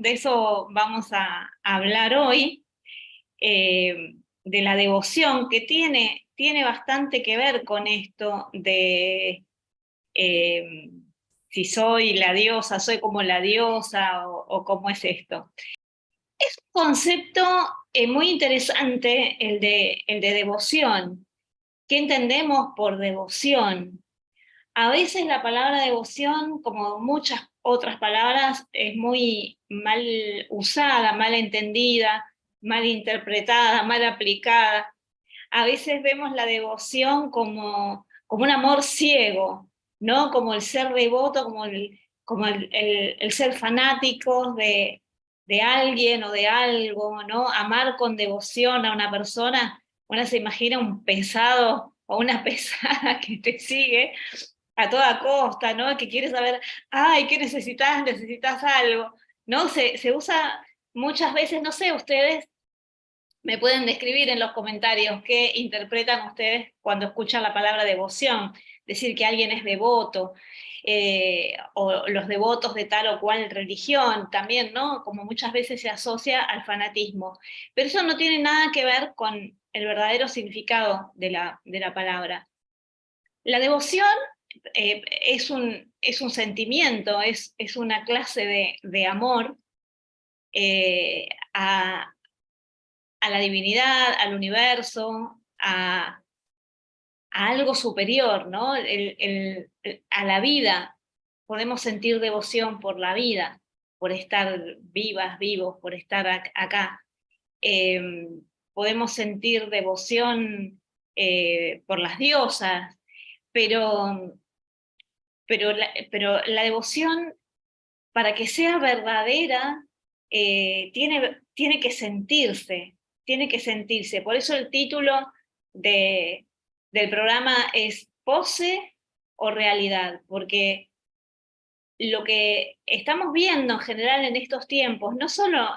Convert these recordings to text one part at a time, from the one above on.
eso vamos a hablar hoy, de la devoción, que tiene bastante que ver con esto de eh, si soy la diosa, soy como la diosa, o cómo es esto. Es un concepto muy interesante el de devoción. ¿Qué entendemos por devoción? A veces la palabra devoción, como muchas otras palabras, es muy mal usada, mal entendida, mal interpretada, mal aplicada. A veces vemos la devoción como un amor ciego, ¿no? Como el ser devoto, como el ser fanáticos de alguien o de algo, ¿no? Amar con devoción a una persona. Uno se imagina un pesado o una pesada que te sigue a toda costa, ¿no? Que quiere saber, ay, ¿qué necesitas? ¿Necesitas algo? ¿No? Se usa muchas veces, no sé, ustedes me pueden describir en los comentarios qué interpretan ustedes cuando escuchan la palabra devoción, decir que alguien es devoto, o los devotos de tal o cual religión, también, ¿no? Como muchas veces se asocia al fanatismo. Pero eso no tiene nada que ver con el verdadero significado de la palabra. La devoción es un sentimiento, es una clase de amor a la divinidad, al universo, a algo superior, ¿no? A la vida. Podemos sentir devoción por la vida, por estar vivas, vivos, por estar acá. Eh, Podemos sentir devoción por las diosas, pero, pero la devoción, para que sea verdadera, tiene que sentirse, tiene que sentirse. Por eso el título de, del programa es ¿Pose o realidad? Porque lo que estamos viendo en general en estos tiempos, no solo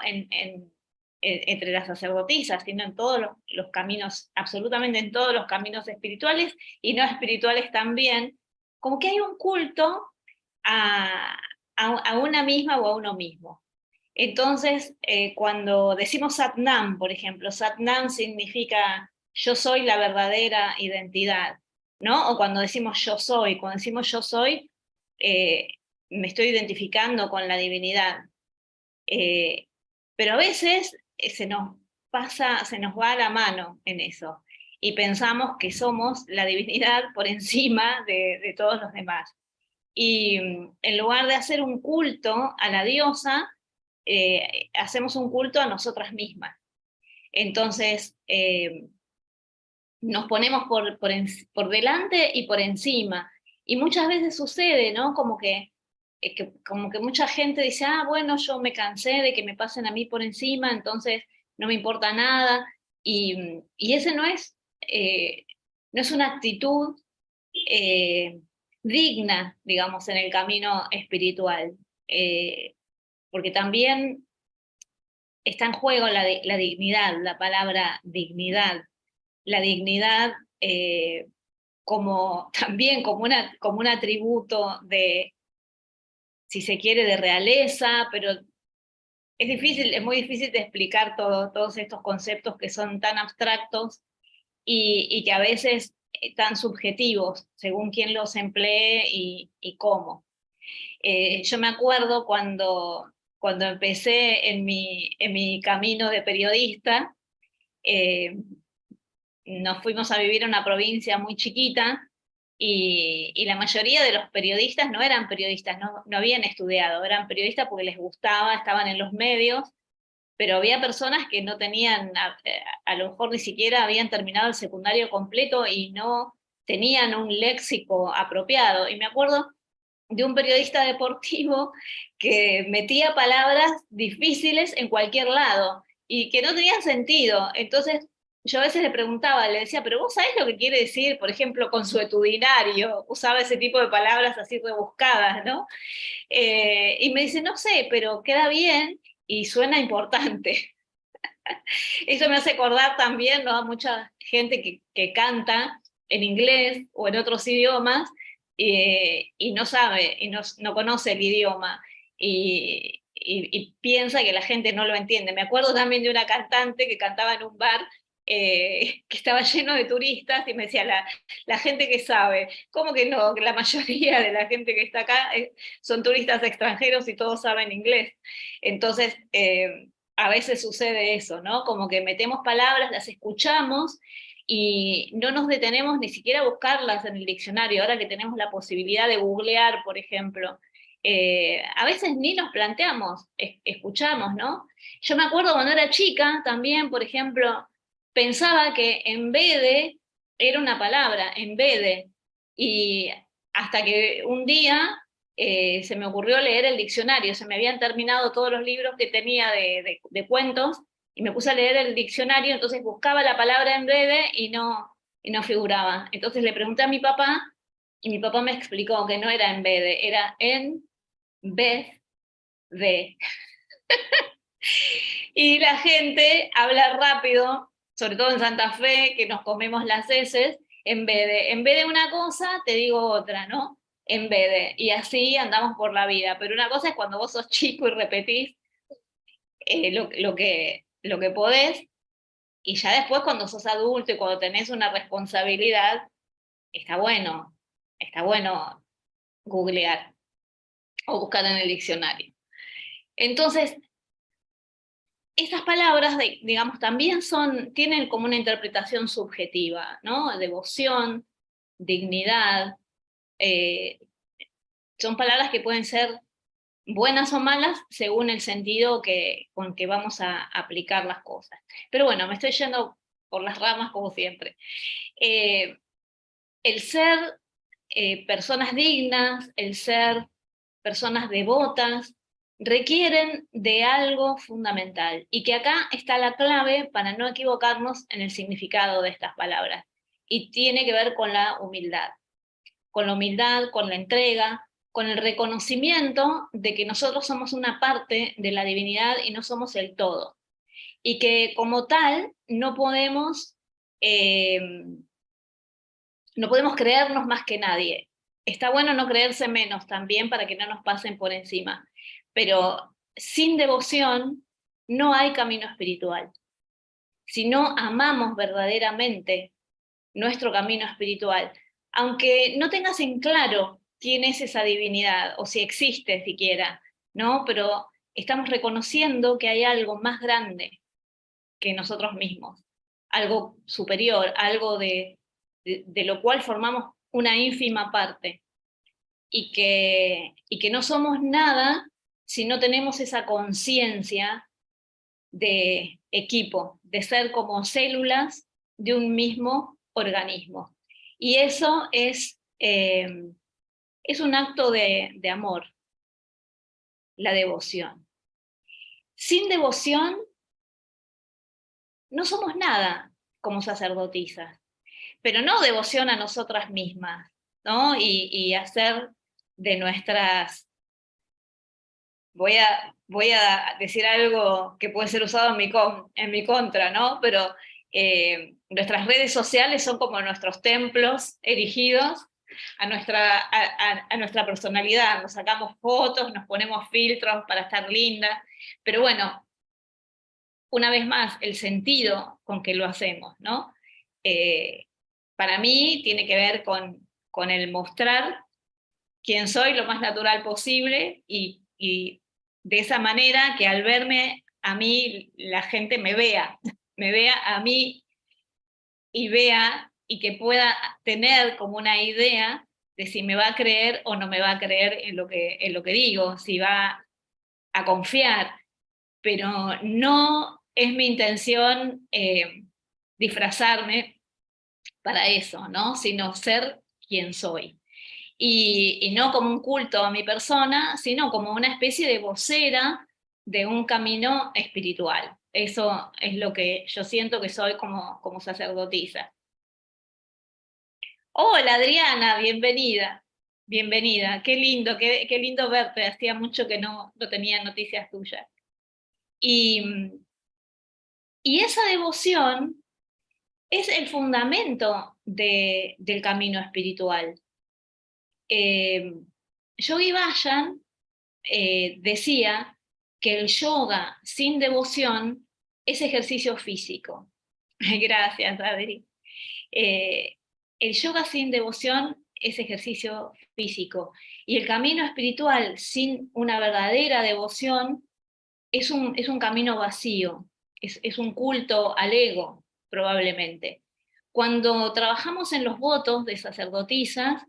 entre las sacerdotisas, sino en todos los caminos, absolutamente en todos los caminos espirituales y no espirituales también, como que hay un culto a, a una misma o a uno mismo. Entonces, cuando decimos Satnam, por ejemplo, Satnam significa yo soy la verdadera identidad, ¿no? O cuando decimos yo soy, eh, me estoy identificando con la divinidad. Eh, pero a veces se nos va la mano en eso, y pensamos que somos la divinidad por encima de todos los demás. Y en lugar de hacer un culto a la diosa, hacemos un culto a nosotras mismas. Entonces, nos ponemos por delante y por encima. Y muchas veces sucede, ¿no? Como que mucha gente dice, ah, bueno, yo me cansé de que me pasen a mí por encima, entonces no me importa nada. Y ese no es una actitud eh, digna, digamos, en el camino espiritual. Eh, Porque también está en juego la dignidad, la palabra dignidad. La dignidad también como un atributo de, si se quiere, de realeza, pero es muy difícil de explicar todos estos conceptos que son tan abstractos y que a veces tan subjetivos, según quién los emplee y cómo. Yo me acuerdo cuando empecé en mi camino de periodista, eh, nos fuimos a vivir a una provincia muy chiquita y la mayoría de los periodistas no eran periodistas, no habían estudiado, eran periodistas porque les gustaba, estaban en los medios, pero había personas que no tenían, a lo mejor ni siquiera habían terminado el secundario completo y no tenían un léxico apropiado. Y me acuerdo de un periodista deportivo que metía palabras difíciles en cualquier lado y que no tenían sentido. Entonces yo a veces le preguntaba, le decía, pero vos sabés lo que quiere decir, por ejemplo, consuetudinario, usaba ese tipo de palabras así rebuscadas, ¿no? Y me dice, no sé, pero queda bien y suena importante. Eso me hace acordar también, ¿no?, a mucha gente que canta en inglés o en otros idiomas y no sabe, y no conoce el idioma. y piensa que la gente no lo entiende. Me acuerdo también de una cantante que cantaba en un bar que estaba lleno de turistas y me decía, la gente que sabe, ¿cómo que no? Que la mayoría de la gente que está acá son turistas extranjeros y todos saben inglés. Entonces, a veces sucede eso, ¿no? Como que metemos palabras, las escuchamos y no nos detenemos ni siquiera a buscarlas en el diccionario, ahora que tenemos la posibilidad de googlear, por ejemplo. A veces ni nos planteamos, escuchamos, ¿no? Yo me acuerdo cuando era chica también, por ejemplo, pensaba que embede era una palabra, embede, y hasta que un día se me ocurrió leer el diccionario, se me habían terminado todos los libros que tenía de cuentos, y me puse a leer el diccionario, entonces buscaba la palabra embede y no figuraba. Entonces le pregunté a mi papá, y mi papá me explicó que no era embede, era en vez de. Y la gente habla rápido, sobre todo en Santa Fe, que nos comemos las heces, en vez de una cosa, te digo otra, ¿no? En vez de, y así andamos por la vida. Pero una cosa es cuando vos sos chico y repetís lo que podés, y ya después cuando sos adulto y cuando tenés una responsabilidad, está bueno googlear o buscar en el diccionario. Entonces, esas palabras, digamos, también tienen como una interpretación subjetiva, ¿no? Devoción, dignidad, eh, son palabras que pueden ser buenas o malas según el sentido con que vamos a aplicar las cosas. Pero bueno, me estoy yendo por las ramas como siempre. El ser personas dignas, el ser personas devotas, requieren de algo fundamental, y que acá está la clave para no equivocarnos en el significado de estas palabras, y tiene que ver con la humildad, con la entrega, con el reconocimiento de que nosotros somos una parte de la divinidad y no somos el todo, y que como tal eh, no podemos creernos más que nadie. Está bueno no creerse menos también para que no nos pasen por encima, pero sin devoción no hay camino espiritual. Si no amamos verdaderamente nuestro camino espiritual, aunque no tengas en claro quién es esa divinidad o si existe siquiera, ¿no? Pero estamos reconociendo que hay algo más grande que nosotros mismos, algo superior, algo de lo cual formamos una ínfima parte, y que no somos nada si no tenemos esa conciencia de equipo, de ser como células de un mismo organismo. Y eso es un acto de amor, la devoción. Sin devoción no somos nada como sacerdotisas, pero no devoción a nosotras mismas, ¿no? Y hacer de nuestras... Voy a decir algo que puede ser usado en mi contra, ¿no? Pero nuestras redes sociales son como nuestros templos erigidos a nuestra personalidad. Nos sacamos fotos, nos ponemos filtros para estar lindas, pero bueno, una vez más, el sentido con que lo hacemos, ¿no? Eh, para mí tiene que ver con el mostrar quién soy lo más natural posible, y de esa manera que al verme a mí la gente me vea a mí y vea, y que pueda tener como una idea de si me va a creer o no me va a creer en lo que digo, si va a confiar, pero no es mi intención disfrazarme para eso, ¿no? Sino ser quien soy. Y no como un culto a mi persona, sino como una especie de vocera de un camino espiritual. Eso es lo que yo siento que soy como sacerdotisa. Hola Adriana, bienvenida. Bienvenida, qué lindo verte, hacía mucho que no tenía noticias tuyas. Y, y esa devoción es el fundamento del camino espiritual. Yogi Bhajan decía que el yoga sin devoción es ejercicio físico. Gracias, Adri. El yoga sin devoción es ejercicio físico, y el camino espiritual sin una verdadera devoción es un camino vacío, es un culto al ego, probablemente. Cuando trabajamos en los votos de sacerdotisas,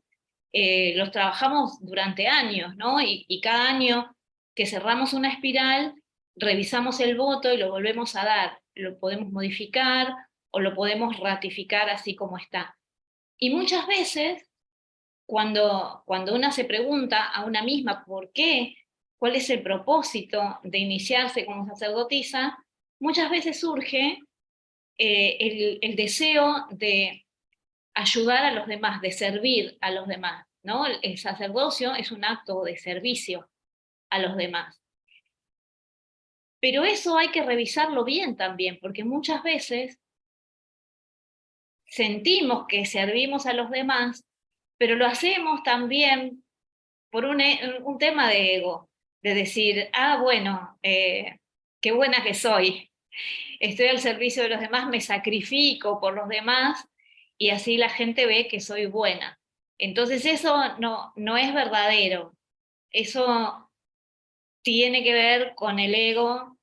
los trabajamos durante años, ¿no? Y cada año que cerramos una espiral, revisamos el voto y lo volvemos a dar. Lo podemos modificar o lo podemos ratificar así como está. Y muchas veces, cuando una se pregunta a una misma por qué, cuál es el propósito de iniciarse como sacerdotisa, muchas veces surge el deseo de ayudar a los demás, de servir a los demás, ¿no? El sacerdocio es un acto de servicio a los demás. Pero eso hay que revisarlo bien también, porque muchas veces sentimos que servimos a los demás, pero lo hacemos también por un tema de ego, de decir, bueno, qué buena que soy, estoy al servicio de los demás, me sacrifico por los demás, y así la gente ve que soy buena. Entonces eso no es verdadero, eso tiene que ver con el ego,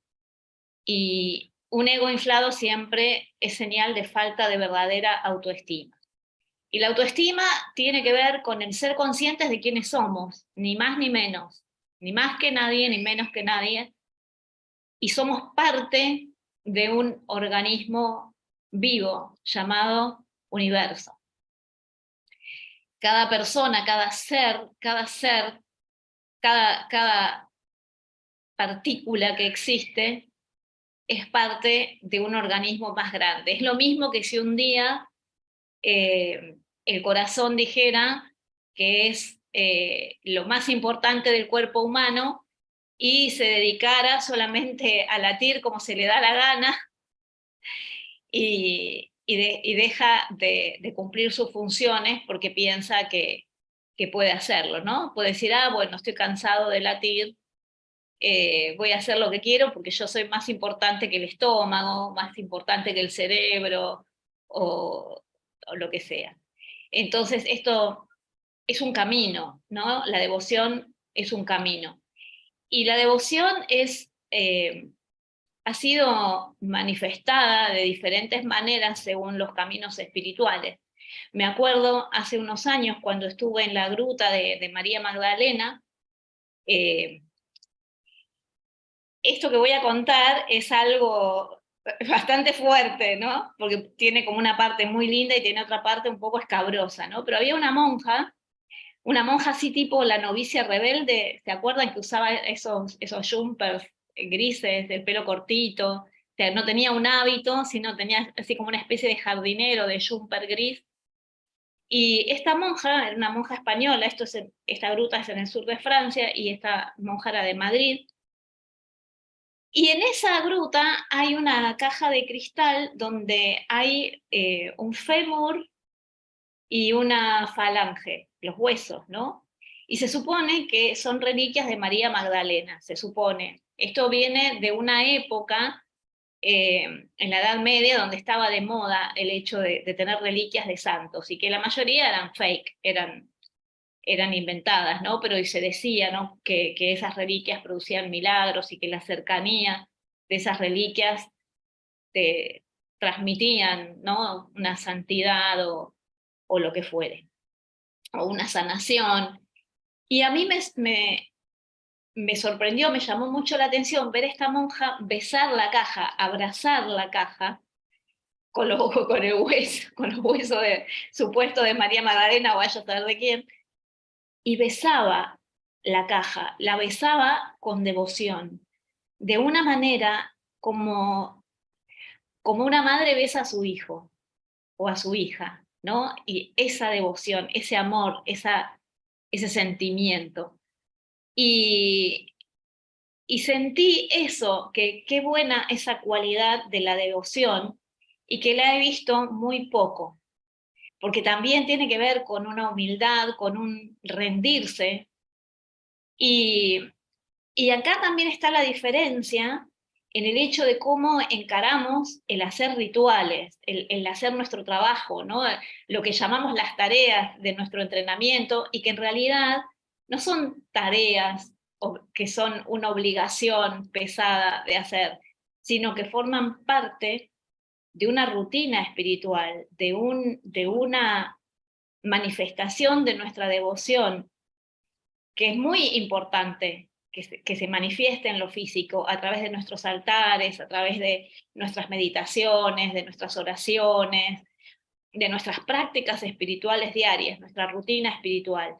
y un ego inflado siempre es señal de falta de verdadera autoestima. Y la autoestima tiene que ver con el ser conscientes de quiénes somos, ni más ni menos, ni más que nadie, ni menos que nadie, y somos parte de un organismo vivo llamado universo. Cada persona, cada partícula que existe es parte de un organismo más grande. Es lo mismo que si un día el corazón dijera que es lo más importante del cuerpo humano y se dedicara solamente a latir como se le da la gana, y deja de cumplir sus funciones porque piensa que puede hacerlo, ¿no? Puede decir, bueno, estoy cansado de latir, voy a hacer lo que quiero porque yo soy más importante que el estómago, más importante que el cerebro, o lo que sea. Entonces, esto es un camino, ¿no? La devoción es un camino. Y la devoción ha sido manifestada de diferentes maneras según los caminos espirituales. Me acuerdo hace unos años cuando estuve en la gruta de María Magdalena, esto que voy a contar es algo bastante fuerte, ¿no? Porque tiene como una parte muy linda y tiene otra parte un poco escabrosa, ¿no? Pero había una monja así tipo la novicia rebelde, ¿se acuerdan que usaba esos jumpers grises, el pelo cortito? O sea, no tenía un hábito, sino tenía así como una especie de jardinero de jumper gris. Y esta monja era una monja española, esta gruta es en el sur de Francia, y esta monja era de Madrid. Y en esa gruta hay una caja de cristal donde hay un fémur y una falange, los huesos, ¿no? Y se supone que son reliquias de María Magdalena, se supone. Esto viene de una época en la Edad Media donde estaba de moda el hecho de tener reliquias de santos, y que la mayoría eran fake, eran inventadas, ¿no? Pero y se decía, ¿no? que esas reliquias producían milagros y que la cercanía de esas reliquias te transmitían, ¿no? Una santidad o lo que fuere, o una sanación. Y a mí me sorprendió, me llamó mucho la atención ver a esta monja besar la caja, abrazar la caja con el hueso, con los huesos supuesto de María Magdalena, o vaya a saber de quién, y besaba la caja, la besaba con devoción, de una manera como una madre besa a su hijo o a su hija, ¿no? Y esa devoción, ese amor, ese sentimiento. Y, y sentí eso, que qué buena esa cualidad de la devoción, y que la he visto muy poco, porque también tiene que ver con una humildad, con un rendirse. Y Y acá también está la diferencia en el hecho de cómo encaramos el hacer rituales, el hacer nuestro trabajo, ¿no? Lo que llamamos las tareas de nuestro entrenamiento, y que en realidad no son tareas que son una obligación pesada de hacer, sino que forman parte de una rutina espiritual, de una manifestación de nuestra devoción, que es muy importante que se manifieste en lo físico a través de nuestros altares, a través de nuestras meditaciones, de nuestras oraciones, de nuestras prácticas espirituales diarias, nuestra rutina espiritual.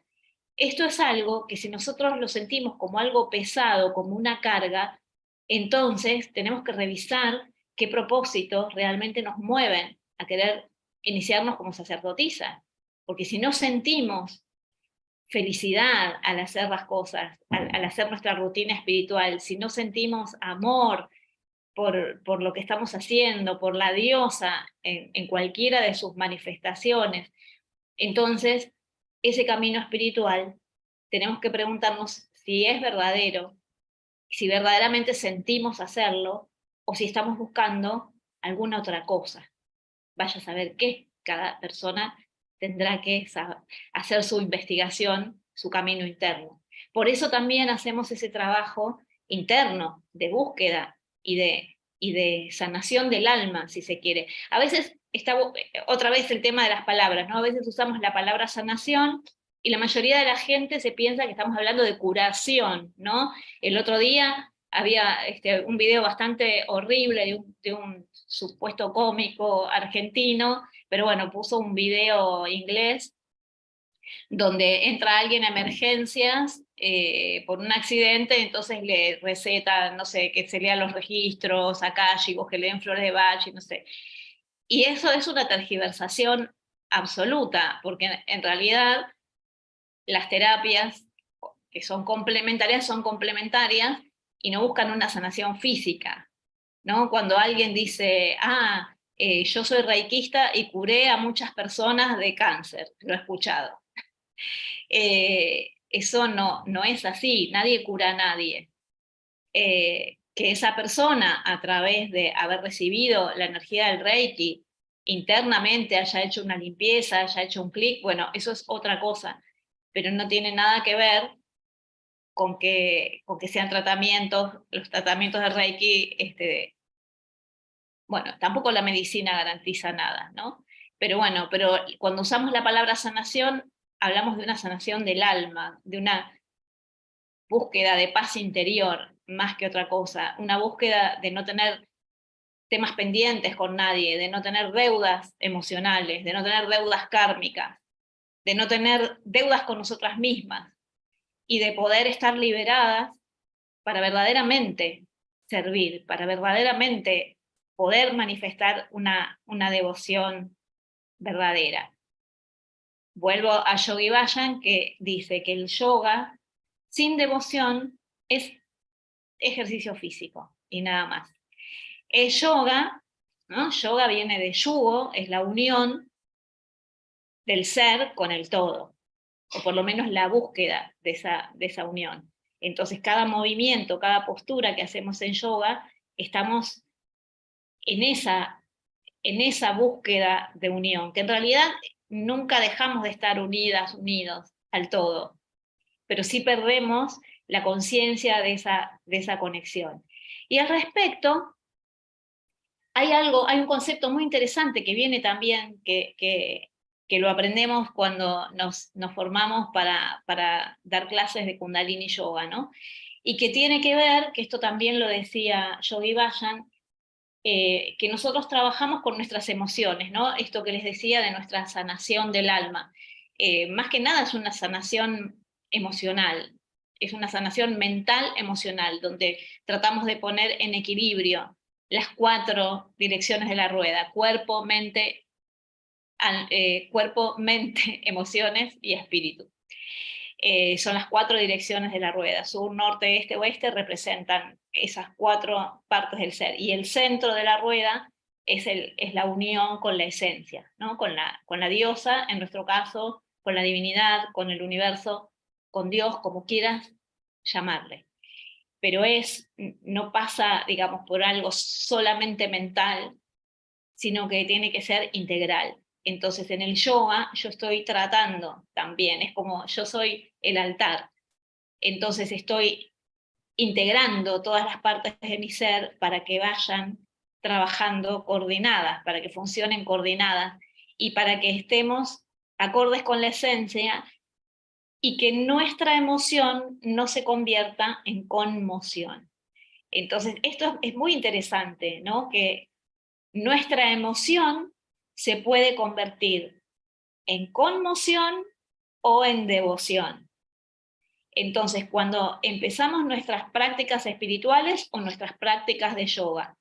Esto es algo que si nosotros lo sentimos como algo pesado, como una carga, entonces tenemos que revisar qué propósitos realmente nos mueven a querer iniciarnos como sacerdotisas. Porque si no sentimos felicidad al hacer las cosas, al hacer nuestra rutina espiritual, si no sentimos amor por lo que estamos haciendo, por la diosa en cualquiera de sus manifestaciones, entonces ese camino espiritual tenemos que preguntarnos si es verdadero, si verdaderamente sentimos hacerlo, o si estamos buscando alguna otra cosa. Vaya a saber qué, cada persona tendrá que hacer su investigación, su camino interno. Por eso también hacemos ese trabajo interno de búsqueda y de sanación del alma, si se quiere. A veces está otra vez el tema de las palabras, ¿no? A veces usamos la palabra sanación y la mayoría de la gente se piensa que estamos hablando de curación, ¿no? El otro día había un video bastante horrible de un supuesto cómico argentino, pero bueno, puso un video inglés donde entra alguien a emergencias por un accidente, entonces le receta, no sé, que se lean los registros akáshicos, que le den flores de Bach, y no sé. Y eso es una tergiversación absoluta, porque en realidad las terapias que son complementarias y no buscan una sanación física, ¿no? Cuando alguien dice, yo soy reikista y curé a muchas personas de cáncer, lo he escuchado. Eso no es así, nadie cura a nadie. Que esa persona, a través de haber recibido la energía del Reiki, internamente haya hecho una limpieza, haya hecho un clic, bueno, eso es otra cosa, pero no tiene nada que ver con que sean tratamientos, los tratamientos de Reiki, bueno, tampoco la medicina garantiza nada, ¿no? Pero bueno, pero cuando usamos la palabra sanación, hablamos de una sanación del alma, de una búsqueda de paz interior, más que otra cosa, una búsqueda de no tener temas pendientes con nadie, de no tener deudas emocionales, de no tener deudas kármicas, de no tener deudas con nosotras mismas, y de poder estar liberadas para verdaderamente servir, para verdaderamente poder manifestar una devoción verdadera. Vuelvo a Yogi Bhajan, que dice que el yoga sin devoción es ejercicio físico y nada más. El yoga, ¿no? Yoga viene de yugo, es la unión del ser con el todo, o por lo menos la búsqueda de esa unión. Entonces, cada movimiento, cada postura que hacemos en yoga, estamos en esa búsqueda de unión, que en realidad nunca dejamos de estar unidas, unidos al todo, pero sí perdemos la conciencia de esa conexión. Y al respecto, hay un concepto muy interesante que viene también, que lo aprendemos cuando nos formamos para dar clases de Kundalini Yoga, ¿no? Y que tiene que ver, que esto también lo decía Yogi Bhajan, que nosotros trabajamos con nuestras emociones, ¿no? Esto que les decía de nuestra sanación del alma. Más que nada es una sanación emocional, es una sanación mental emocional, donde tratamos de poner en equilibrio las 4 direcciones de la rueda: cuerpo, mente, emociones y espíritu. Son las 4 direcciones de la rueda: sur, norte, este, oeste, representan esas 4 partes del ser. Y el centro de la rueda es la unión con la esencia, ¿no? Con la diosa, en nuestro caso, con la divinidad, con el universo, con Dios, como quieras llamarle. pero no pasa, digamos, por algo solamente mental, sino que tiene que ser integral. Entonces, en el yoga yo estoy tratando también, es como yo soy el altar, entonces estoy integrando todas las partes de mi ser para que vayan trabajando coordinadas, para que funcionen coordinadas y para que estemos acordes con la esencia y que nuestra emoción no se convierta en conmoción. Entonces, esto es muy interesante, ¿no? Que nuestra emoción se puede convertir en conmoción o en devoción. Entonces, cuando empezamos nuestras prácticas espirituales o nuestras prácticas de yoga,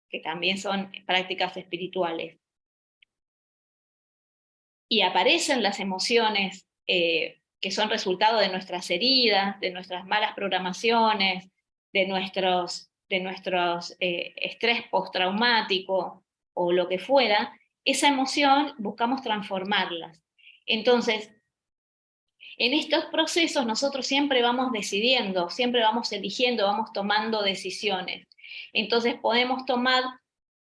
que también son prácticas espirituales, y aparecen las emociones que son resultado de nuestras heridas, de nuestras malas programaciones, de nuestros estrés postraumático o lo que fuera, esa emoción buscamos transformarlas. Entonces, en estos procesos nosotros siempre vamos decidiendo, siempre vamos eligiendo, vamos tomando decisiones. Entonces podemos tomar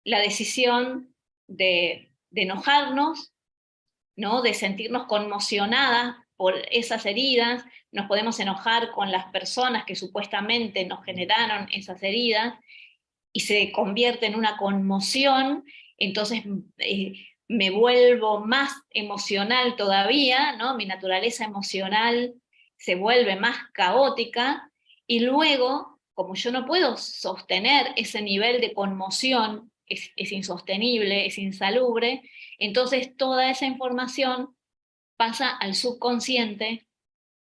la decisión de enojarnos, ¿no? De sentirnos conmocionadas por esas heridas, nos podemos enojar con las personas que supuestamente nos generaron esas heridas y se convierte en una conmoción, entonces me vuelvo más emocional todavía, ¿no? Mi naturaleza emocional se vuelve más caótica y luego, como yo no puedo sostener ese nivel de conmoción, es insostenible, es insalubre, entonces toda esa información pasa al subconsciente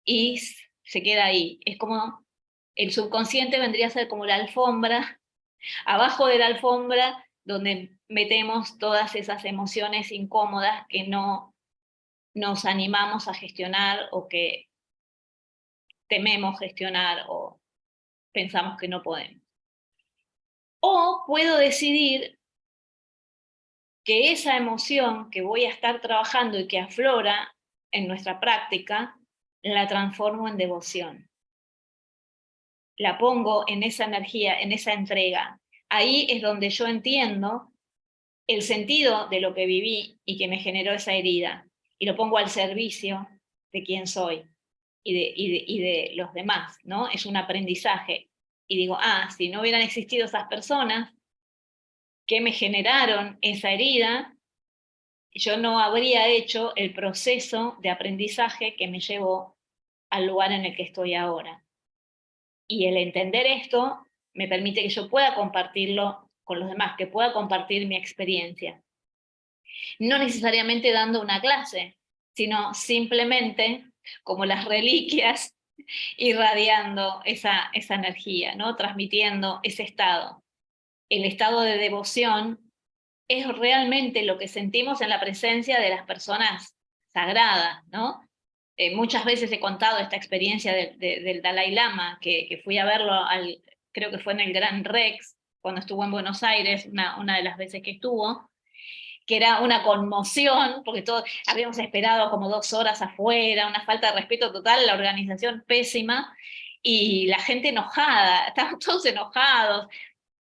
y se queda ahí. Es como el subconsciente vendría a ser como la alfombra, abajo de la alfombra donde metemos todas esas emociones incómodas que no nos animamos a gestionar o que tememos gestionar o pensamos que no podemos. O puedo decidir que esa emoción que voy a estar trabajando y que aflora en nuestra práctica, la transformo en devoción. La pongo en esa energía, en esa entrega. Ahí es donde yo entiendo el sentido de lo que viví y que me generó esa herida, y lo pongo al servicio de quién soy y de los demás, ¿no? Es un aprendizaje. Y digo, si no hubieran existido esas personas que me generaron esa herida, yo no habría hecho el proceso de aprendizaje que me llevó al lugar en el que estoy ahora. Y el entender esto me permite que yo pueda compartirlo con los demás, que pueda compartir mi experiencia. No necesariamente dando una clase, sino simplemente como las reliquias, irradiando esa energía, ¿no? Transmitiendo ese estado. El estado de devoción es realmente lo que sentimos en la presencia de las personas sagradas, ¿no? Muchas veces he contado esta experiencia del Dalai Lama, que fui a verlo, creo que fue en el Gran Rex, cuando estuvo en Buenos Aires, una de las veces que estuvo, que era una conmoción, porque todos habíamos esperado como 2 horas afuera, una falta de respeto total, la organización pésima, y la gente enojada, estaban todos enojados.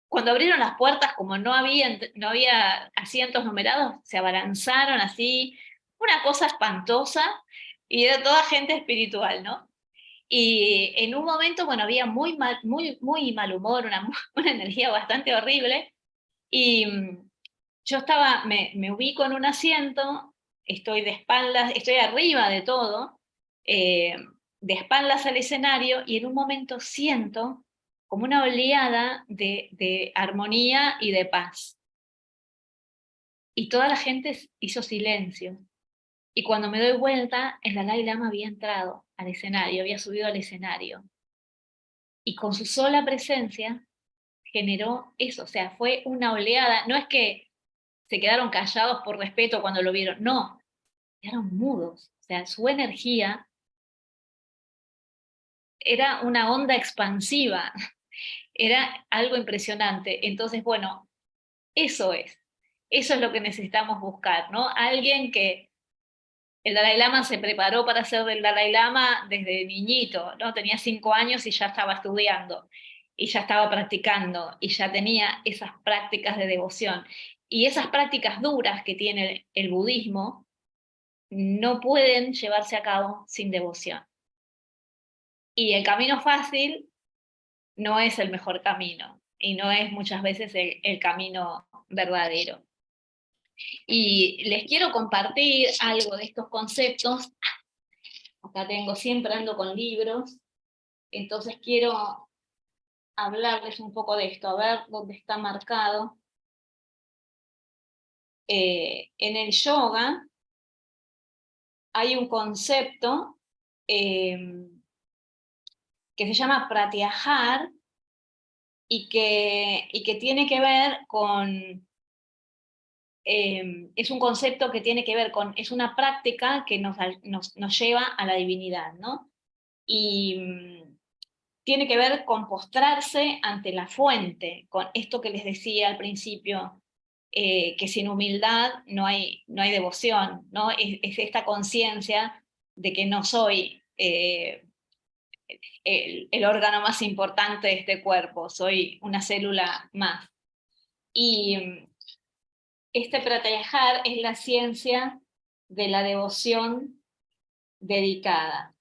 Cuando abrieron las puertas, como no había asientos numerados, se abalanzaron así, una cosa espantosa, y era toda gente espiritual, ¿no? Y en un momento, bueno, había muy mal humor, una energía bastante horrible, y yo me ubico en un asiento, estoy de espaldas, estoy arriba de todo, eh, de espaldas al escenario, y en un momento siento como una oleada de armonía y de paz. Y toda la gente hizo silencio. Y cuando me doy vuelta, el Dalai Lama había entrado al escenario, había subido al escenario. Y con su sola presencia generó eso, o sea, fue una oleada. No es que se quedaron callados por respeto cuando lo vieron, no, quedaron mudos. O sea, su energía era una onda expansiva, era algo impresionante. Entonces, bueno, eso es lo que necesitamos buscar, ¿no? Alguien que El Dalai Lama se preparó para ser del Dalai Lama desde niñito, ¿no? Tenía 5 años y ya estaba estudiando, y ya estaba practicando, y ya tenía esas prácticas de devoción. Y esas prácticas duras que tiene el budismo no pueden llevarse a cabo sin devoción. Y el camino fácil no es el mejor camino, y no es muchas veces el camino verdadero. Y les quiero compartir algo de estos conceptos. Acá tengo, siempre ando con libros, entonces quiero hablarles un poco de esto, a ver dónde está marcado. En el yoga hay un concepto que se llama pratyahar y que tiene que ver con... es un concepto que tiene que ver con, es una práctica que nos lleva a la divinidad, ¿no? Y tiene que ver con postrarse ante la fuente, con esto que les decía al principio, que sin humildad no hay devoción, ¿no? Es esta conciencia de que no soy el órgano más importante de este cuerpo, soy una célula más. Y este pratyahar es la ciencia de la devoción dedicada.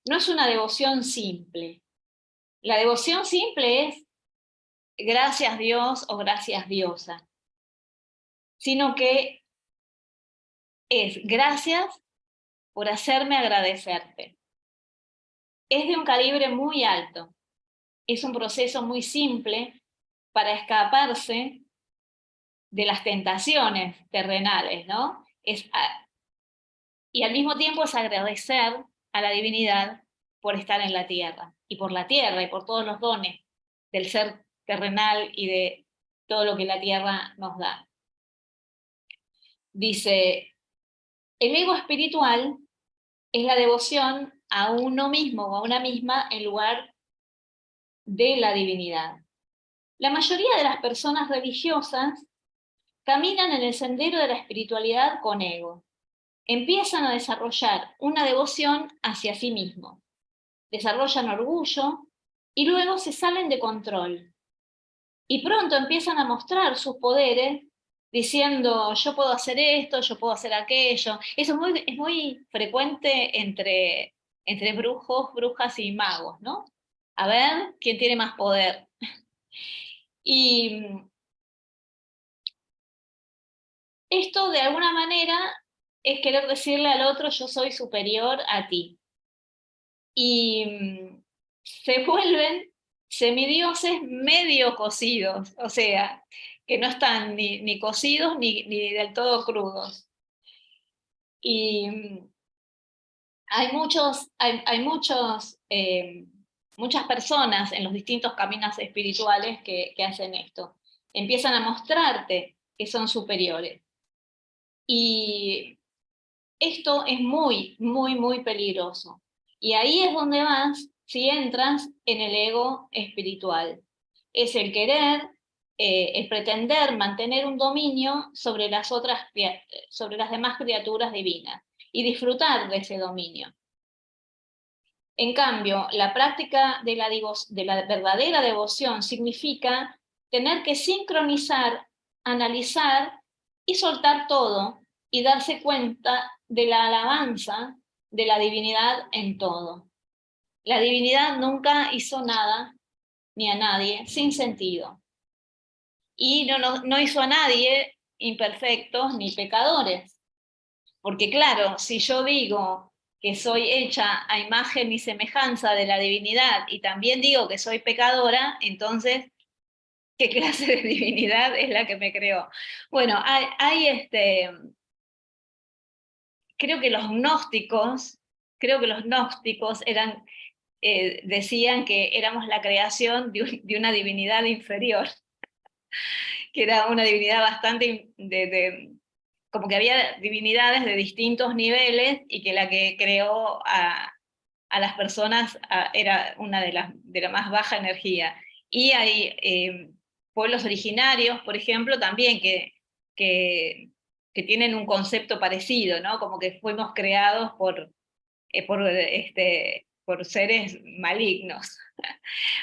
No es una devoción simple. La devoción simple es gracias Dios o gracias diosa, sino que es gracias por hacerme agradecerte. Es de un calibre muy alto, es un proceso muy simple para escaparse de las tentaciones terrenales, ¿no? Y al mismo tiempo es agradecer a la divinidad por estar en la tierra, y por la tierra, y por todos los dones del ser terrenal y de todo lo que la tierra nos da. Dice, el ego espiritual es la devoción a uno mismo o a una misma en lugar de la divinidad. La mayoría de las personas religiosas caminan en el sendero de la espiritualidad con ego. Empiezan a desarrollar una devoción hacia sí mismos, desarrollan orgullo y luego se salen de control. Y pronto empiezan a mostrar sus poderes diciendo yo puedo hacer esto, yo puedo hacer aquello. Eso es muy frecuente entre brujos, brujas y magos, ¿no? A ver quién tiene más poder. Y esto de alguna manera es querer decirle al otro yo soy superior a ti. Y se vuelven semidioses medio cocidos, o sea, que no están ni cocidos ni del todo crudos. Y muchas personas en los distintos caminos espirituales que hacen esto. Empiezan a mostrarte que son superiores. Y esto es muy, muy, muy peligroso. Y ahí es donde vas si entras en el ego espiritual. Es el querer, el pretender mantener un dominio sobre sobre las demás criaturas divinas y disfrutar de ese dominio. En cambio, la práctica de la verdadera devoción significa tener que sincronizar, analizar y soltar todo y darse cuenta de la alabanza de la divinidad en todo. La divinidad nunca hizo nada ni a nadie sin sentido. Y no hizo a nadie imperfectos ni pecadores. Porque claro, si yo digo que soy hecha a imagen y semejanza de la divinidad y también digo que soy pecadora, entonces, ¿qué clase de divinidad es la que me creó? Bueno, creo que los gnósticos decían que éramos la creación de una divinidad inferior, que era una divinidad bastante como que había divinidades de distintos niveles y que la que creó a las personas era una de la más baja energía. Y hay pueblos originarios, por ejemplo, también que que tienen un concepto parecido, ¿no? Como que fuimos creados por seres malignos.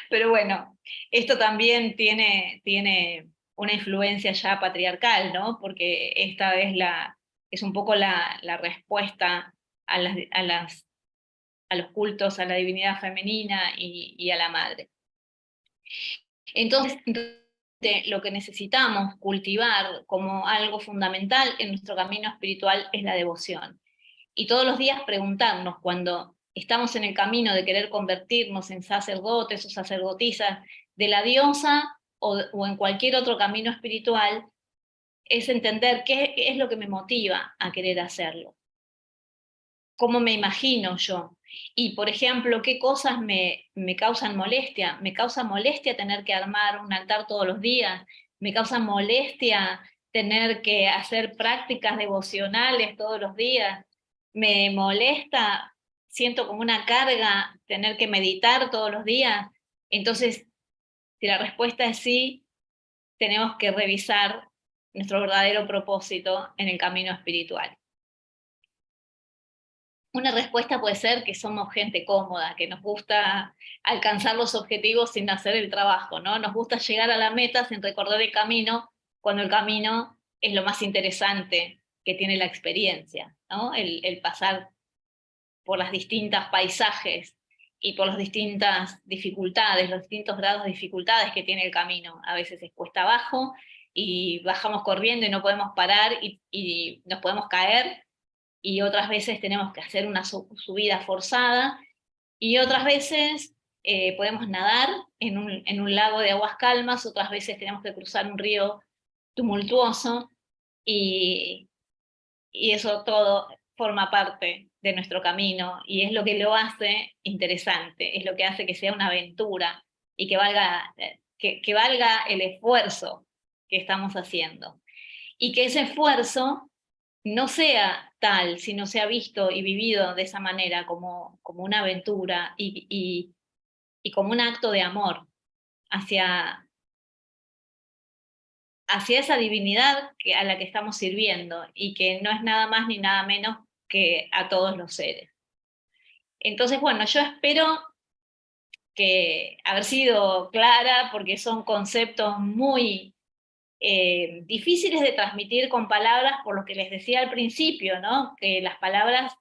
Pero bueno, esto también tiene una influencia ya patriarcal, ¿no? Porque esta es un poco la respuesta a los cultos a la divinidad femenina y a la madre. Entonces, lo que necesitamos cultivar como algo fundamental en nuestro camino espiritual es la devoción. Y todos los días preguntarnos, cuando estamos en el camino de querer convertirnos en sacerdotes o sacerdotisas de la diosa o en cualquier otro camino espiritual, es entender qué es lo que me motiva a querer hacerlo, cómo me imagino yo. Y, por ejemplo, qué cosas me causan molestia. Me causa molestia tener que armar un altar todos los días, me causa molestia tener que hacer prácticas devocionales todos los días, me molesta, siento como una carga tener que meditar todos los días. Entonces, si la respuesta es sí, tenemos que revisar nuestro verdadero propósito en el camino espiritual. Una respuesta puede ser que somos gente cómoda, que nos gusta alcanzar los objetivos sin hacer el trabajo, ¿no? Nos gusta llegar a la meta sin recorrer el camino, cuando el camino es lo más interesante que tiene la experiencia, ¿no? El pasar por las distintas paisajes y por las distintas dificultades, los distintos grados de dificultades que tiene el camino. A veces es cuesta abajo y bajamos corriendo y no podemos parar y nos podemos caer, y otras veces tenemos que hacer una subida forzada, y otras veces podemos nadar en un lago de aguas calmas, otras veces tenemos que cruzar un río tumultuoso, y, y eso todo forma parte de nuestro camino, y es lo que lo hace interesante, es lo que hace que sea una aventura, y que valga el esfuerzo que estamos haciendo. Y que ese esfuerzo no sea tal, sino sea visto y vivido de esa manera, como una aventura y como un acto de amor hacia, hacia esa divinidad a la que estamos sirviendo, y que no es nada más ni nada menos que a todos los seres. Entonces, bueno, yo espero que haber sido clara, porque son conceptos muy difíciles de transmitir con palabras, por lo que les decía al principio, ¿no? Que las palabras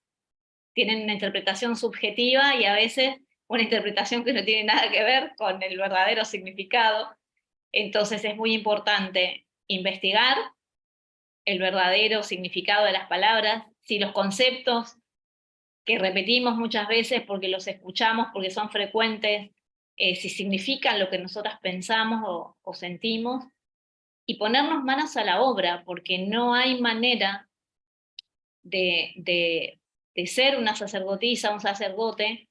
tienen una interpretación subjetiva, y a veces una interpretación que no tiene nada que ver con el verdadero significado. Entonces es muy importante investigar el verdadero significado de las palabras, si los conceptos que repetimos muchas veces porque los escuchamos, porque son frecuentes, si significan lo que nosotras pensamos o sentimos, y ponernos manos a la obra, porque no hay manera de ser una sacerdotisa, un sacerdote,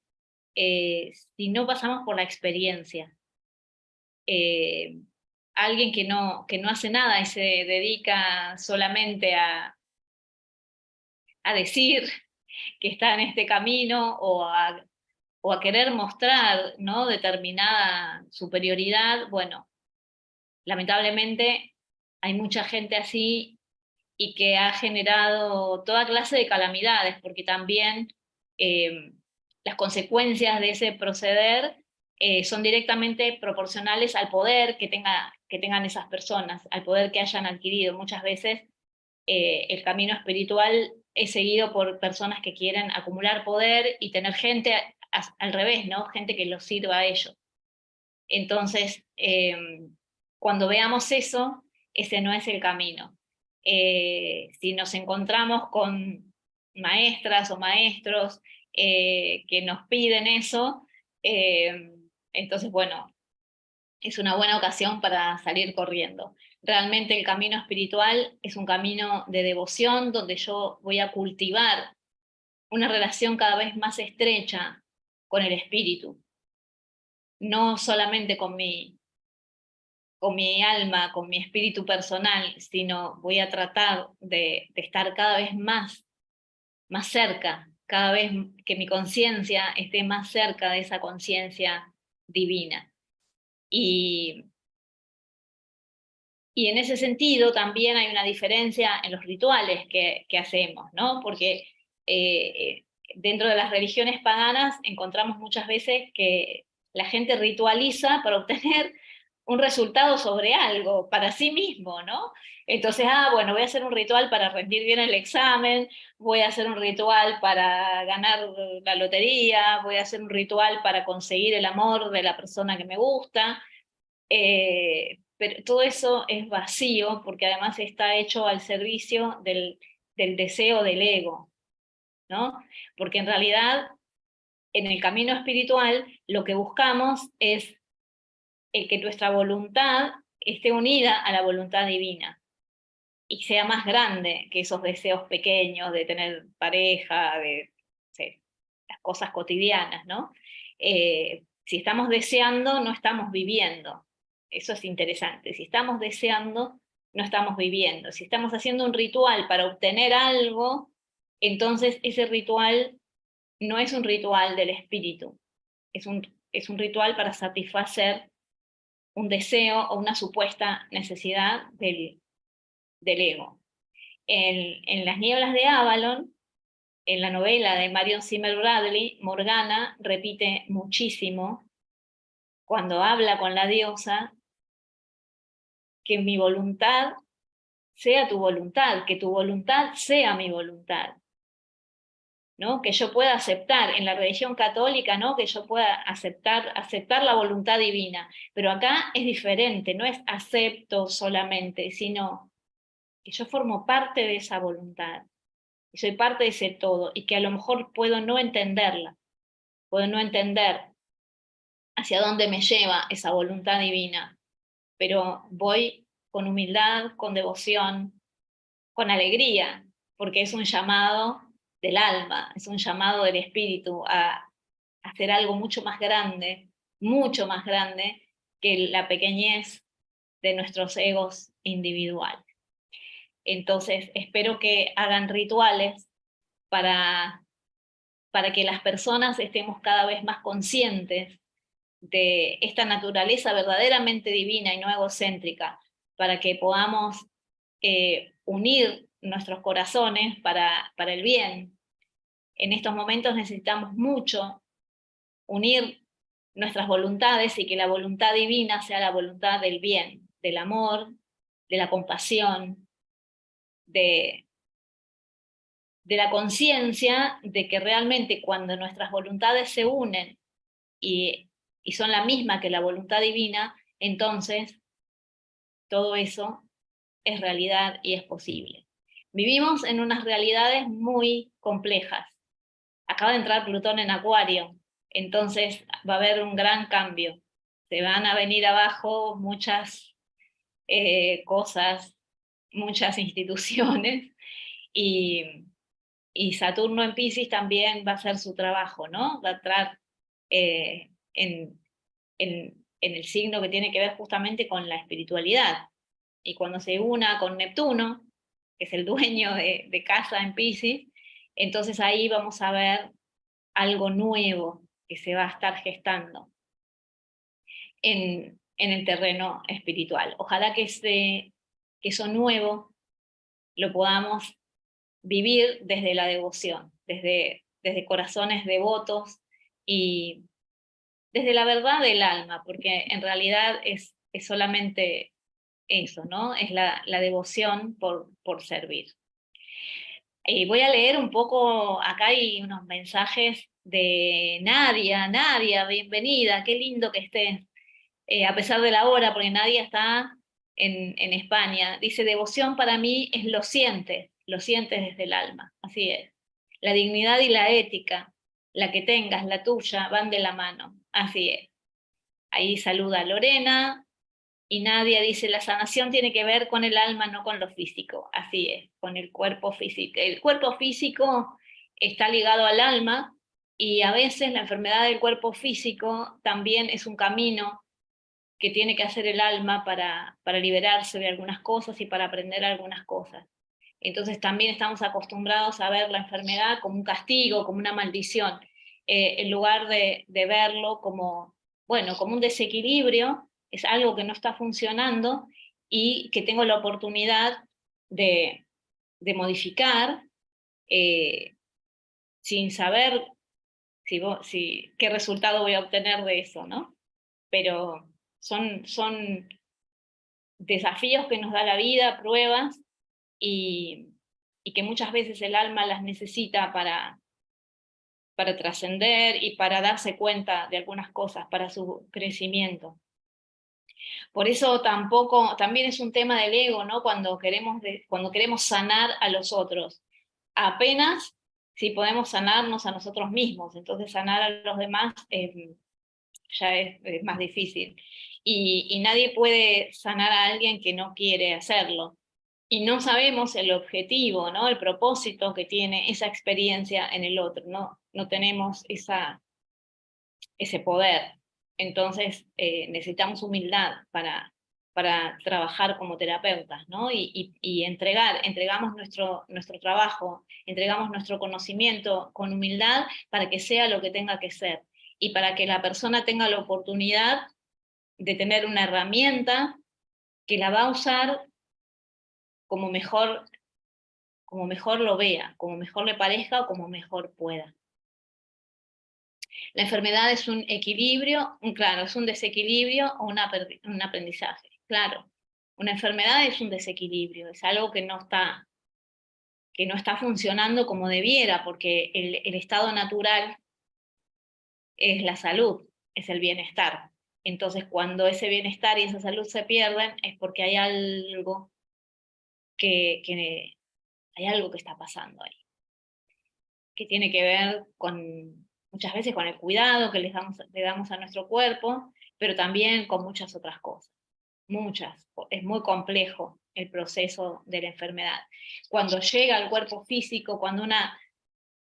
si no pasamos por la experiencia. Eh, Alguien que no hace nada y se dedica solamente a decir que está en este camino, o a querer mostrar, ¿no?, determinada superioridad, bueno, lamentablemente hay mucha gente así, y que ha generado toda clase de calamidades, porque también las consecuencias de ese proceder son directamente proporcionales al poder que tengan esas personas, al poder que hayan adquirido. Muchas veces el camino espiritual es seguido por personas que quieren acumular poder y tener gente al revés, ¿no? Gente que los sirva a ellos. Entonces, cuando veamos eso, ese no es el camino. Si nos encontramos con maestras o maestros que nos piden eso, entonces, bueno, es una buena ocasión para salir corriendo. Realmente el camino espiritual es un camino de devoción, donde yo voy a cultivar una relación cada vez más estrecha con el espíritu, no solamente con mi alma, con mi espíritu personal, sino voy a tratar de estar cada vez más cerca, cada vez que mi conciencia esté más cerca de esa conciencia divina. Y Y en ese sentido también hay una diferencia en los rituales que hacemos, ¿no? Porque dentro de las religiones paganas encontramos muchas veces que la gente ritualiza para obtener un resultado sobre algo, para sí mismo, ¿no? Entonces, bueno, voy a hacer un ritual para rendir bien el examen, voy a hacer un ritual para ganar la lotería, voy a hacer un ritual para conseguir el amor de la persona que me gusta. Pero todo eso es vacío porque además está hecho al servicio del deseo del ego, ¿no? Porque en realidad en el camino espiritual lo que buscamos es el que nuestra voluntad esté unida a la voluntad divina y sea más grande que esos deseos pequeños de tener pareja, de sí, las cosas cotidianas, ¿no? Si estamos deseando, no estamos viviendo. Eso es interesante. Si estamos deseando, no estamos viviendo. Si estamos haciendo un ritual para obtener algo, entonces ese ritual no es un ritual del espíritu, es un ritual para satisfacer un deseo o una supuesta necesidad del ego. En Las nieblas de Avalon, en la novela de Marion Zimmer Bradley, Morgana repite muchísimo, cuando habla con la diosa, que mi voluntad sea tu voluntad, que tu voluntad sea mi voluntad, ¿no? Que yo pueda aceptar, en la religión católica, ¿no? Que yo pueda aceptar la voluntad divina, pero acá es diferente, no es acepto solamente, sino que yo formo parte de esa voluntad, y soy parte de ese todo, y que a lo mejor puedo no entenderla, puedo no entender hacia dónde me lleva esa voluntad divina, pero voy con humildad, con devoción, con alegría, porque es un llamado del alma, es un llamado del espíritu a hacer algo mucho más grande que la pequeñez de nuestros egos individuales. Entonces, espero que hagan rituales para, para que las personas estemos cada vez más conscientes de esta naturaleza verdaderamente divina y no egocéntrica, para que podamos unir nuestros corazones para el bien. En estos momentos necesitamos mucho unir nuestras voluntades y que la voluntad divina sea la voluntad del bien, del amor, de la compasión, de, de la conciencia de que realmente cuando nuestras voluntades se unen y son la misma que la voluntad divina, entonces todo eso es realidad y es posible. Vivimos en unas realidades muy complejas. Acaba de entrar Plutón en Acuario, entonces va a haber un gran cambio. Se van a venir abajo muchas cosas, muchas instituciones, y, y Saturno en Piscis también va a hacer su trabajo, ¿no? Va a entrar en el signo que tiene que ver justamente con la espiritualidad. Y cuando se una con Neptuno, que es el dueño de casa en Piscis, entonces ahí vamos a ver algo nuevo que se va a estar gestando en el terreno espiritual. Ojalá que eso nuevo lo podamos vivir desde la devoción, desde corazones devotos y desde la verdad del alma, porque en realidad es solamente eso, ¿no? Es la devoción por servir. Voy a leer un poco, acá hay unos mensajes de Nadia. Nadia, bienvenida, qué lindo que estés, a pesar de la hora, porque Nadia está en España. Dice, devoción para mí es lo sientes desde el alma, así es. La dignidad y la ética, la que tengas, la tuya, van de la mano, así es. Ahí saluda a Lorena, y Nadia dice, la sanación tiene que ver con el alma, no con lo físico. Así es, con el cuerpo físico. El cuerpo físico está ligado al alma y a veces la enfermedad del cuerpo físico también es un camino que tiene que hacer el alma para liberarse de algunas cosas y para aprender algunas cosas. Entonces también estamos acostumbrados a ver la enfermedad como un castigo, como una maldición, en lugar de verlo como, bueno, como un desequilibrio, es algo que no está funcionando y que tengo la oportunidad de modificar sin saber qué resultado voy a obtener de eso, ¿no? Pero son desafíos que nos da la vida, pruebas, y que muchas veces el alma las necesita para trascender y para darse cuenta de algunas cosas, para su crecimiento. Por eso también es un tema del ego, ¿no? Cuando queremos sanar a los otros. Apenas si podemos sanarnos a nosotros mismos, entonces sanar a los demás ya es más difícil. Y nadie puede sanar a alguien que no quiere hacerlo. Y no sabemos el objetivo, ¿no? El propósito que tiene esa experiencia en el otro, no tenemos ese poder. Entonces necesitamos humildad para trabajar como terapeutas, ¿no? Y entregamos nuestro trabajo, entregamos nuestro conocimiento con humildad para que sea lo que tenga que ser y para que la persona tenga la oportunidad de tener una herramienta que la va a usar como mejor lo vea, como mejor le parezca o como mejor pueda. La enfermedad es un equilibrio, claro, es un desequilibrio o un aprendizaje. Claro, una enfermedad es un desequilibrio, es algo que no está funcionando como debiera, porque el estado natural es la salud, es el bienestar. Entonces, cuando ese bienestar y esa salud se pierden, es porque hay algo que está pasando ahí, que tiene que ver muchas veces con el cuidado que le damos a nuestro cuerpo, pero también con muchas otras cosas. Muchas. Es muy complejo el proceso de la enfermedad. Cuando llega al cuerpo físico, cuando una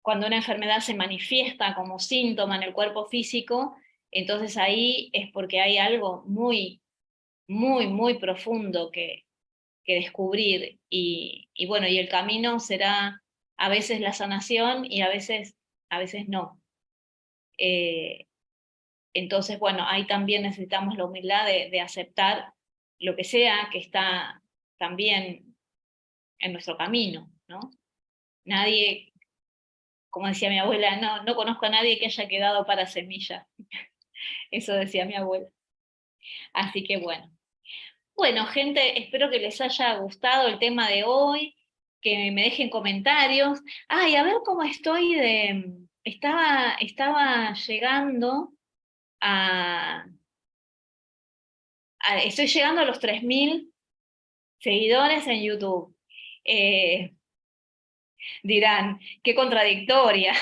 enfermedad se manifiesta como síntoma en el cuerpo físico, entonces ahí es porque hay algo muy, muy, muy profundo que descubrir. Y bueno, y el camino será a veces la sanación y a veces no. Entonces, bueno, ahí también necesitamos la humildad de aceptar lo que sea que está también en nuestro camino, ¿no? Nadie, como decía mi abuela, no conozco a nadie que haya quedado para semilla. Eso decía mi abuela. Así que bueno. Bueno, gente, espero que les haya gustado el tema de hoy, que me dejen comentarios. Ay, a ver cómo estoy Estaba llegando a... Estoy llegando a los 3.000 seguidores en YouTube. Dirán, qué contradictoria.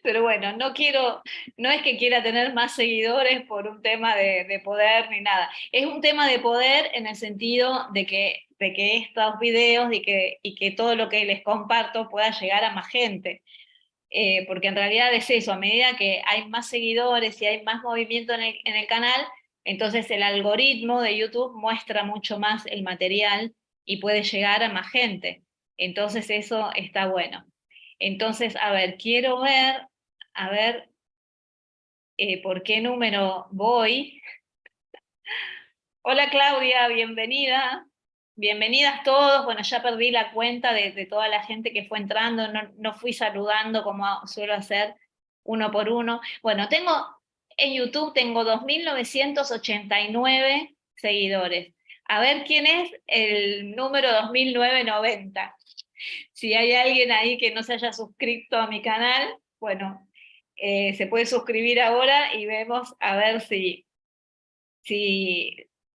Pero bueno, no es que quiera tener más seguidores por un tema de poder ni nada. Es un tema de poder en el sentido de que estos videos y que todo lo que les comparto pueda llegar a más gente. Porque en realidad es eso, a medida que hay más seguidores y hay más movimiento en el canal, entonces el algoritmo de YouTube muestra mucho más el material y puede llegar a más gente. Entonces eso está bueno. Entonces, a ver, quiero ver, a ver por qué número voy. Hola Claudia, bienvenida. Bienvenidas todos. Bueno, ya perdí la cuenta de toda la gente que fue entrando, no fui saludando como suelo hacer uno por uno. Bueno, en YouTube tengo 2.989 seguidores. A ver quién es el número 2.990. Si hay alguien ahí que no se haya suscrito a mi canal, bueno, se puede suscribir ahora y vemos a ver si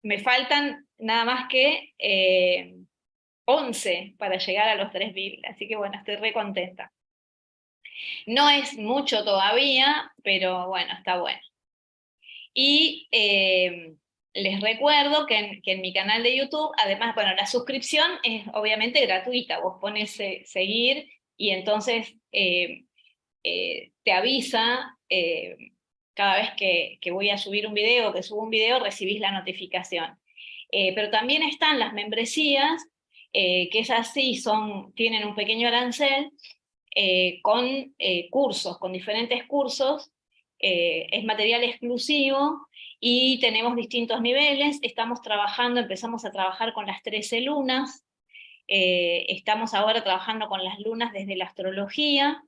me faltan nada más que 11 para llegar a los 3.000, así que bueno, estoy re contenta. No es mucho todavía, pero bueno, está bueno. Y les recuerdo que en mi canal de YouTube, además, bueno, la suscripción es obviamente gratuita, vos pones seguir y entonces te avisa cada vez que voy a subir un video, que subo un video, recibís la notificación. Pero también están las membresías, que esas sí tienen un pequeño arancel, con cursos, con diferentes cursos, es material exclusivo, y tenemos distintos niveles. Empezamos a trabajar con las 13 lunas, estamos ahora trabajando con las lunas desde la astrología,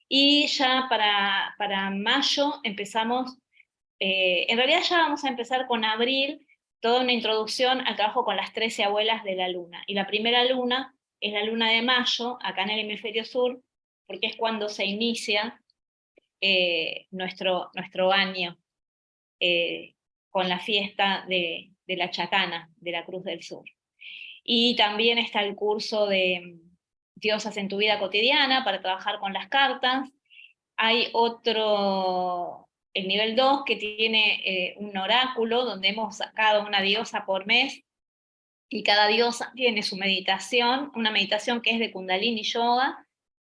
y ya para mayo empezamos, en realidad ya vamos a empezar con abril, toda una introducción al trabajo con las 13 abuelas de la luna. Y la primera luna es la luna de mayo, acá en el hemisferio sur, porque es cuando se inicia nuestro año, con la fiesta de la Chacana, de la Cruz del Sur. Y también está el curso de Diosas en tu vida cotidiana, para trabajar con las cartas. Hay otro, el nivel 2, que tiene un oráculo, donde hemos sacado una diosa por mes, y cada diosa tiene su meditación, una meditación que es de Kundalini Yoga,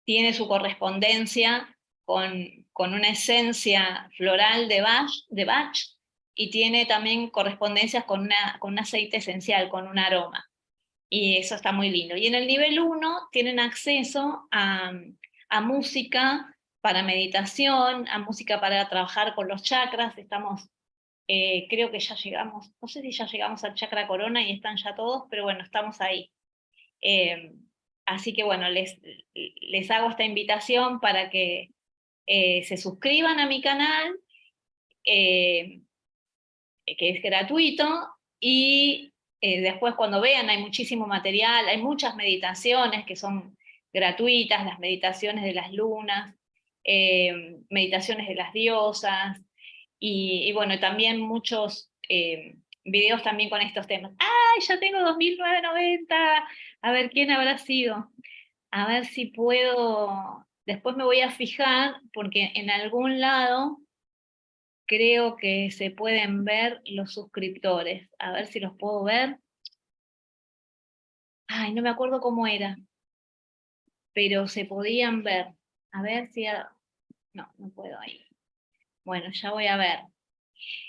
tiene su correspondencia con una esencia floral de Bach, y tiene también correspondencias con un aceite esencial, con un aroma. Y eso está muy lindo. Y en el nivel 1 tienen acceso a música para meditación, a música para trabajar con los chakras. Creo que ya llegamos, no sé si ya llegamos al chakra corona y están ya todos, pero bueno, estamos ahí. Así que bueno, les hago esta invitación para que se suscriban a mi canal, que es gratuito, y después cuando vean hay muchísimo material, hay muchas meditaciones que son gratuitas, las meditaciones de las lunas, meditaciones de las diosas, y bueno, también muchos videos también con estos temas. ¡Ay, ya tengo 2990! A ver, ¿quién habrá sido? A ver si puedo, después me voy a fijar, porque en algún lado creo que se pueden ver los suscriptores. A ver si los puedo ver. Ay, no me acuerdo cómo era, pero se podían ver. A ver si... No, no puedo ahí. Bueno, ya voy a ver.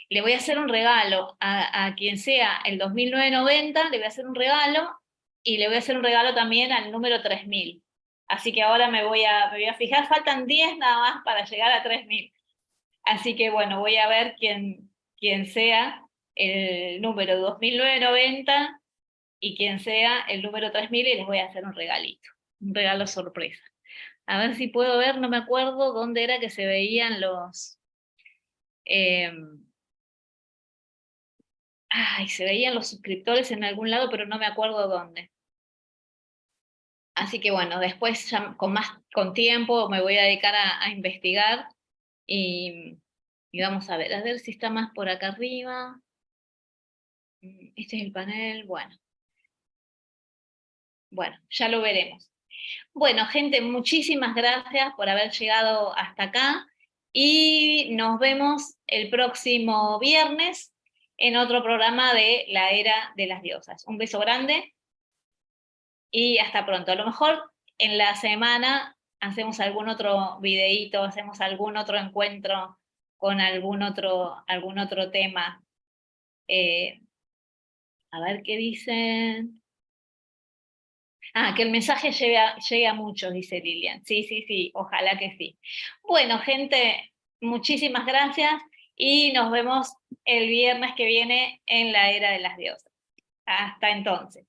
Le voy a hacer un regalo a quien sea el 2990, le voy a hacer un regalo, y le voy a hacer un regalo también al número 3000. Así que ahora me voy a fijar, faltan 10 nada más para llegar a 3000. Así que bueno, voy a ver quién sea el número 2990 y quién sea el número 3000, y les voy a hacer un regalito, un regalo sorpresa. A ver si puedo ver, no me acuerdo dónde era que se veían los... se veían los suscriptores en algún lado, pero no me acuerdo dónde. Así que bueno, después ya con tiempo me voy a dedicar a investigar, y vamos a ver si está más por acá arriba. Este es el panel, bueno, ya lo veremos. Bueno, gente, muchísimas gracias por haber llegado hasta acá, y nos vemos el próximo viernes en otro programa de la Era de las Diosas. Un beso grande y hasta pronto. A lo mejor en la semana hacemos algún otro videíto, hacemos algún otro encuentro con algún otro tema. A ver qué dicen. Que el mensaje llegue a muchos, dice Lilian. Sí, sí, sí, ojalá que sí. Bueno, gente, muchísimas gracias, y nos vemos el viernes que viene en la Era de las Diosas. Hasta entonces.